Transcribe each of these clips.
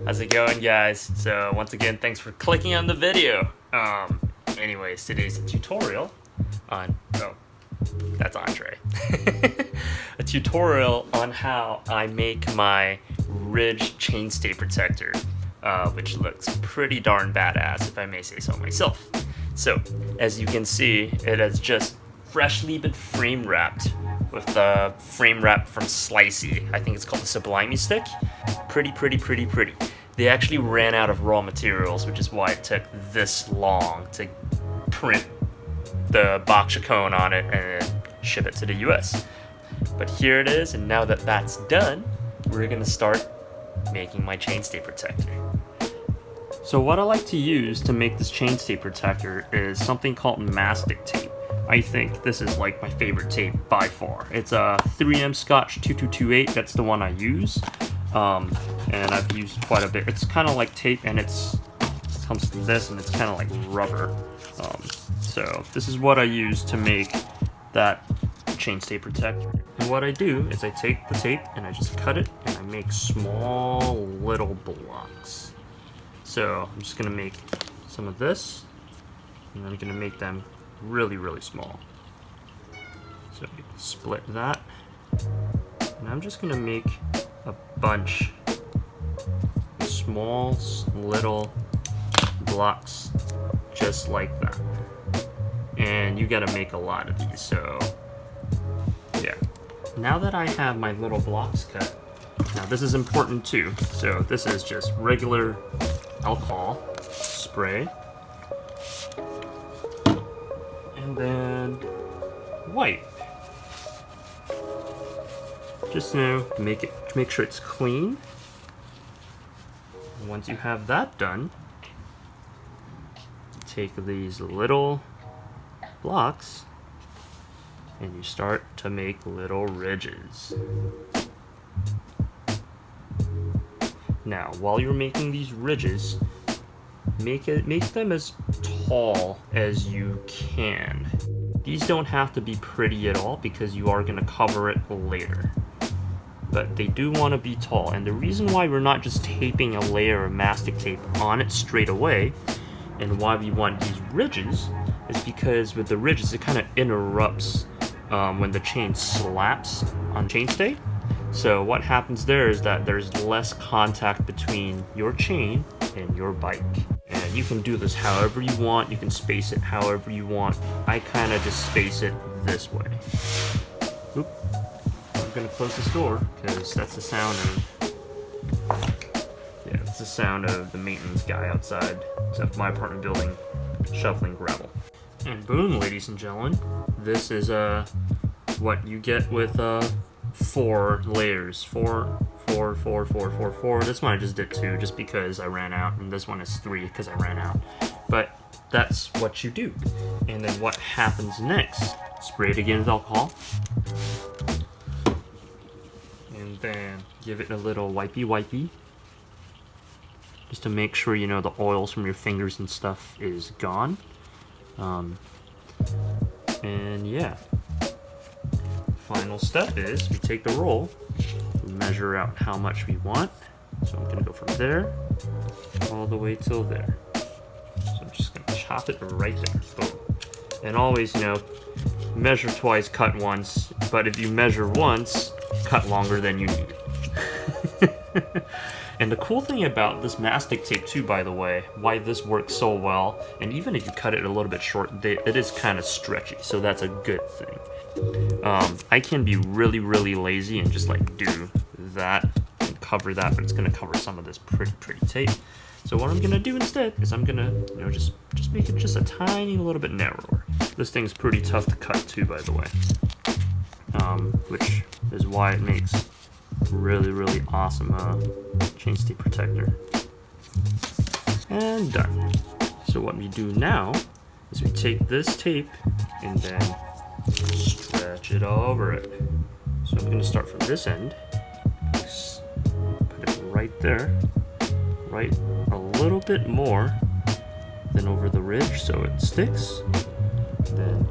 How's it going, guys? So once again, thanks for clicking on the video. Anyways, today's a tutorial on, oh, that's Andre. A tutorial on how I make my ridge chainstay protector, which looks pretty darn badass, if I may say so myself. So, as you can see, it has just freshly been frame wrapped with the frame wrap from Slicey. I think it's called the Sublimey stick. Pretty. They actually ran out of raw materials, which is why it took this long to print the box cone on it and ship it to the US. But here it is, and now that that's done, we're gonna start making my chainstay protector. So what I like to use to make this chainstay protector is something called Mastic tape. I think this is like my favorite tape by far. It's a 3M Scotch 2228, that's the one I use. And I've used quite a bit. It's kind of like tape, and it comes from this, and it's kind of like rubber. So this is what I use to make that chainstay protector. And what I do is I take the tape and I just cut it and I make small little blocks. So I'm just gonna make some of this, and I'm gonna make them really small. So you can split that, and I'm just gonna make a bunch of small little blocks just like that. And you gotta make a lot of these, so yeah. Now that I have my little blocks cut, now this is important too. So this is just regular alcohol spray, and then wipe. Just to make sure it's clean. And once you have that done, take these little blocks and you start to make little ridges. Now, while you're making these ridges, make them as tall as you can. These don't have to be pretty at all because you are going to cover it later. But they do want to be tall, and the reason why we're not just taping a layer of mastic tape on it straight away, and why we want these ridges, is because with the ridges it kind of interrupts when the chain slaps on chainstay. So what happens there is that there's less contact between your chain and your bike. And you can do this however you want, you can space it however you want. I kind of just space it this way. Oop. I'm gonna close this door because that's the sound of the maintenance guy outside of my apartment building shoveling gravel. And boom, ladies and gentlemen, this is what you get with 4 layers. 4. This one I just did 2 just because I ran out, and this one is 3 because I ran out. But that's what you do. And then what happens next? Spray it again with alcohol. And then give it a little wipey. Just to make sure, you know, the oils from your fingers and stuff is gone. And yeah. Final step is we take the roll, we measure out how much we want. So I'm gonna go from there all the way till there. So I'm just gonna chop it right there. Boom. And always, you know, measure twice, cut once. But if you measure once, cut longer than you need. And the cool thing about this mastic tape too, by the way, why this works so well, and even if you cut it a little bit short, it is kind of stretchy, so that's a good thing. I can be really lazy and just like do that and cover that, but it's gonna cover some of this pretty tape. So what I'm gonna do instead is I'm gonna, you know, just make it just a tiny little bit narrower. This thing's pretty tough to cut too, by the way, which is why it makes really awesome chainstay protector. And done. So what we do now is we take this tape and then stretch it over it. So I'm going to start from this end, put it right there, right a little bit more than over the ridge so it sticks. Then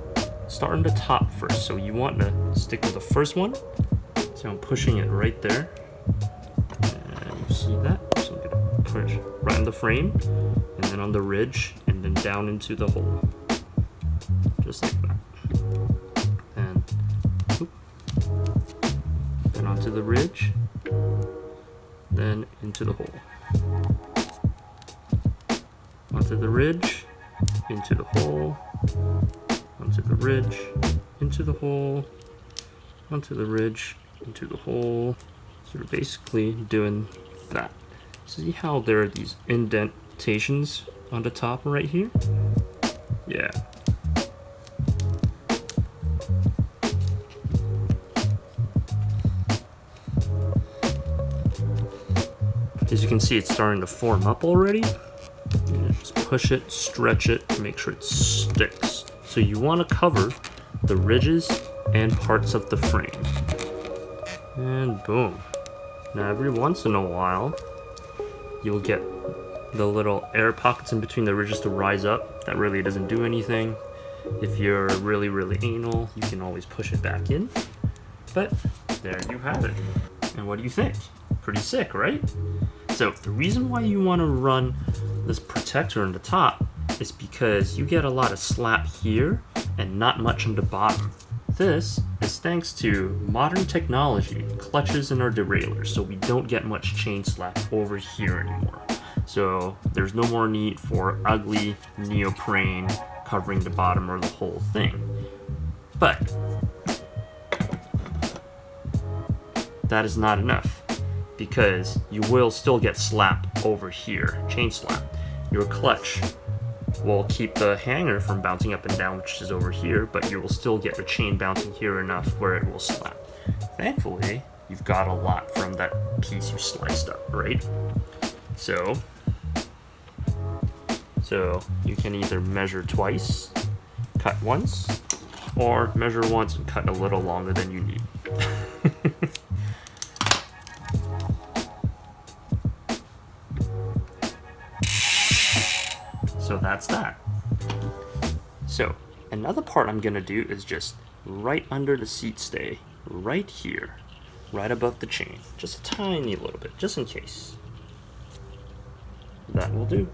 start on the top first. So you want to stick with the first one. So I'm pushing it right there. And you see that? So I'm going to right on the frame, and then on the ridge, and then down into the hole. Just like that. And whoop, then onto the ridge, then into the hole. Onto the ridge, into the hole, onto the ridge, into the hole, onto the ridge, into the hole. So we're basically doing that. See how there are these indentations on the top right here? Yeah. As you can see, it's starting to form up already. You just push it, stretch it, make sure it sticks. So you want to cover the ridges and parts of the frame. And boom. Now every once in a while, you'll get the little air pockets in between the ridges to rise up. That really doesn't do anything. If you're really, really anal, you can always push it back in. But there you have it. And what do you think? Pretty sick, right? So the reason why you want to run this protector on the top is because you get a lot of slap here and not much on the bottom. This is thanks to modern technology, clutches and our derailleurs, so we don't get much chain slap over here anymore. So there's no more need for ugly neoprene covering the bottom or the whole thing. But that is not enough, because you will still get slap over here, chain slap. Your clutch will keep the hanger from bouncing up and down, which is over here, but you will still get the chain bouncing here enough where it will slap. Thankfully, you've got a lot from that piece you sliced up, right? So you can either measure twice, cut once, or measure once and cut a little longer than you need. So that's that. So another part I'm gonna do is just right under the seat stay, right here, right above the chain, just a tiny little bit, just in case. That will do.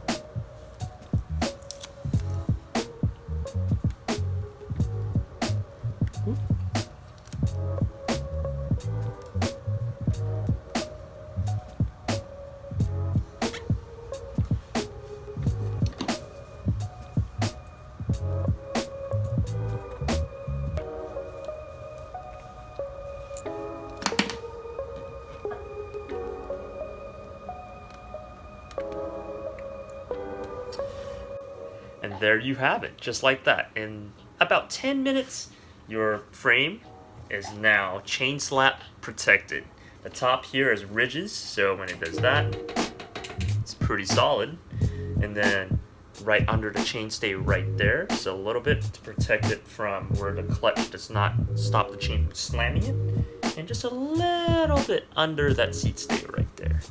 And there you have it, just like that. In about 10 minutes, your frame is now chain slap protected. The top here is ridges, so when it does that, it's pretty solid. And then right under the chainstay right there, so a little bit to protect it from where the clutch does not stop the chain from slamming it. And just a little bit under that seat stay right there.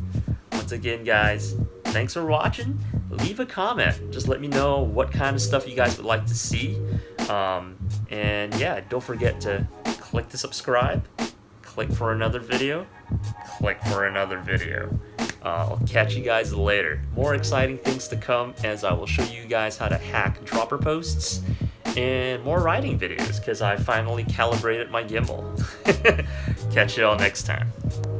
Once again, guys, thanks for watching. Leave a comment. Just let me know what kind of stuff you guys would like to see. And yeah, don't forget to click to subscribe, click for another video, click for another video. I'll catch you guys later. More exciting things to come, as I will show you guys how to hack dropper posts and more riding videos, because I finally calibrated my gimbal. Catch you all next time.